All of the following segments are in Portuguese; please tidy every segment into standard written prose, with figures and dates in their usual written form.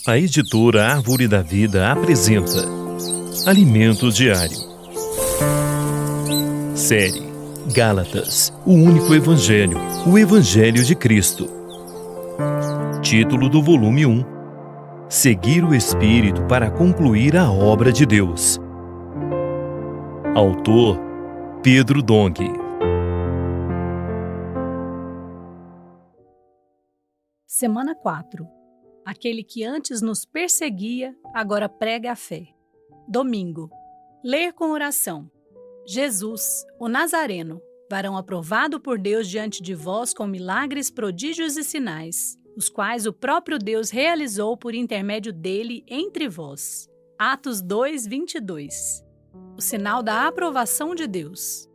A editora Árvore da Vida apresenta Alimento Diário. Série Gálatas, o único Evangelho, o Evangelho de Cristo. Título do volume 1: Seguir o Espírito para concluir a obra de Deus. Autor: Pedro Dong. Semana 4. Aquele que antes nos perseguia, agora prega a fé. Domingo. Ler com oração. Jesus, o Nazareno, varão aprovado por Deus diante de vós com milagres, prodígios e sinais, os quais o próprio Deus realizou por intermédio dele entre vós. Atos 2, 22. O sinal da aprovação de Deus.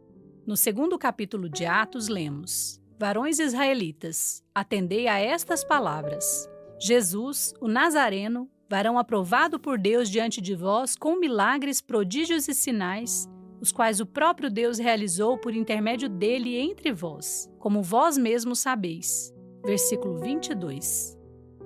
No segundo capítulo de Atos, lemos: Varões israelitas, atendei a estas palavras. Jesus, o Nazareno, varão aprovado por Deus diante de vós com milagres, prodígios e sinais, os quais o próprio Deus realizou por intermédio dele entre vós, como vós mesmos sabeis. Versículo 22.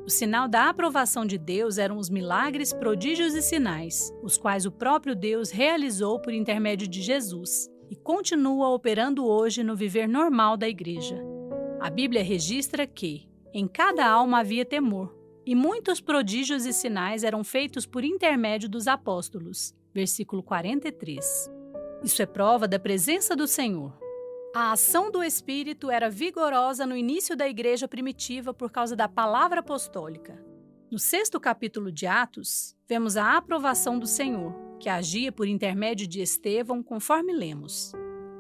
O sinal da aprovação de Deus eram os milagres, prodígios e sinais, os quais o próprio Deus realizou por intermédio de Jesus e continua operando hoje no viver normal da igreja. A Bíblia registra que em cada alma havia temor, e muitos prodígios e sinais eram feitos por intermédio dos apóstolos. Versículo 43. Isso é prova da presença do Senhor. A ação do Espírito era vigorosa no início da igreja primitiva por causa da palavra apostólica. No sexto capítulo de Atos, vemos a aprovação do Senhor, que agia por intermédio de Estevão, conforme lemos.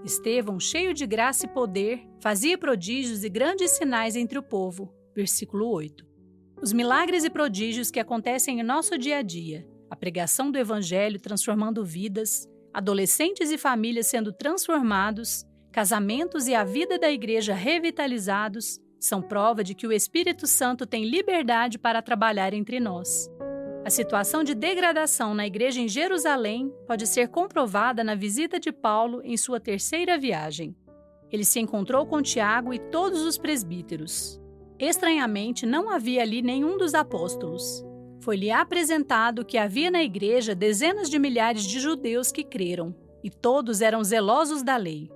Estevão, cheio de graça e poder, fazia prodígios e grandes sinais entre o povo. Versículo 8. Os milagres e prodígios que acontecem em nosso dia a dia, a pregação do Evangelho transformando vidas, adolescentes e famílias sendo transformados, casamentos e a vida da igreja revitalizados, são prova de que o Espírito Santo tem liberdade para trabalhar entre nós. A situação de degradação na igreja em Jerusalém pode ser comprovada na visita de Paulo em sua terceira viagem. Ele se encontrou com Tiago e todos os presbíteros. Estranhamente, não havia ali nenhum dos apóstolos. Foi-lhe apresentado que havia na igreja dezenas de milhares de judeus que creram, e todos eram zelosos da lei.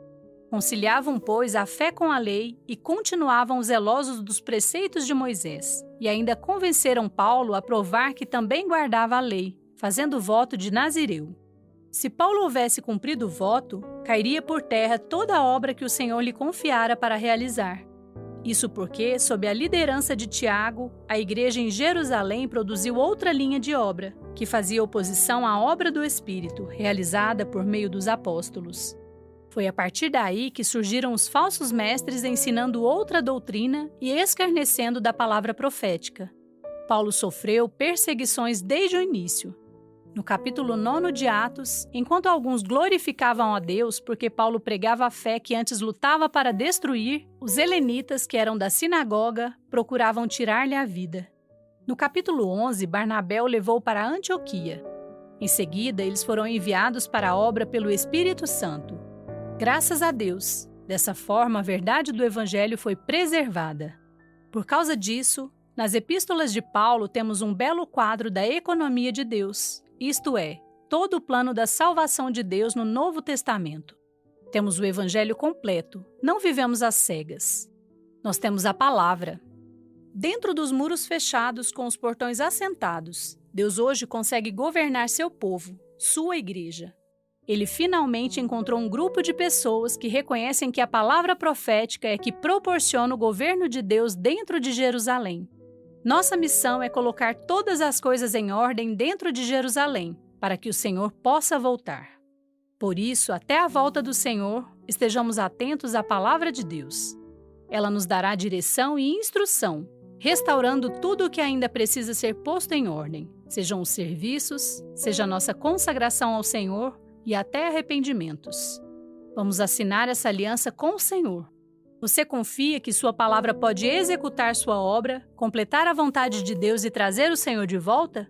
Conciliavam, pois, a fé com a lei e continuavam zelosos dos preceitos de Moisés, e ainda convenceram Paulo a provar que também guardava a lei, fazendo voto de Nazireu. Se Paulo houvesse cumprido o voto, cairia por terra toda a obra que o Senhor lhe confiara para realizar. Isso porque, sob a liderança de Tiago, a igreja em Jerusalém produziu outra linha de obra, que fazia oposição à obra do Espírito, realizada por meio dos apóstolos. Foi a partir daí que surgiram os falsos mestres ensinando outra doutrina e escarnecendo da palavra profética. Paulo sofreu perseguições desde o início. No capítulo 9 de Atos, enquanto alguns glorificavam a Deus porque Paulo pregava a fé que antes lutava para destruir, os helenitas, que eram da sinagoga, procuravam tirar-lhe a vida. No capítulo 11, Barnabé o levou para Antioquia. Em seguida, eles foram enviados para a obra pelo Espírito Santo. Graças a Deus, dessa forma a verdade do Evangelho foi preservada. Por causa disso, nas epístolas de Paulo temos um belo quadro da economia de Deus, isto é, todo o plano da salvação de Deus no Novo Testamento. Temos o Evangelho completo, não vivemos às cegas. Nós temos a palavra. Dentro dos muros fechados com os portões assentados, Deus hoje consegue governar seu povo, sua igreja. Ele finalmente encontrou um grupo de pessoas que reconhecem que a palavra profética é que proporciona o governo de Deus dentro de Jerusalém. Nossa missão é colocar todas as coisas em ordem dentro de Jerusalém, para que o Senhor possa voltar. Por isso, até a volta do Senhor, estejamos atentos à palavra de Deus. Ela nos dará direção e instrução, restaurando tudo o que ainda precisa ser posto em ordem, sejam os serviços, seja a nossa consagração ao Senhor, e até arrependimentos. Vamos assinar essa aliança com o Senhor. Você confia que sua palavra pode executar sua obra, completar a vontade de Deus e trazer o Senhor de volta?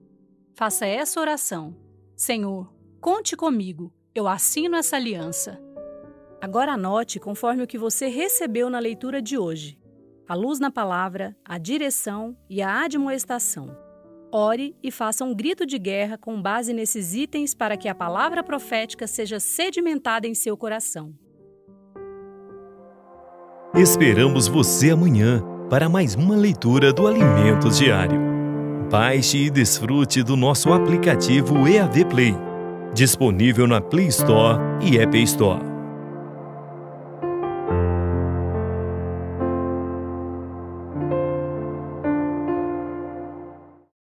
Faça essa oração. Senhor, conte comigo, eu assino essa aliança. Agora anote conforme o que você recebeu na leitura de hoje. A luz na palavra, a direção e a admoestação. Ore e faça um grito de guerra com base nesses itens para que a palavra profética seja sedimentada em seu coração. Esperamos você amanhã para mais uma leitura do Alimentos Diário. Baixe e desfrute do nosso aplicativo EAD Play, disponível na Play Store e App Store.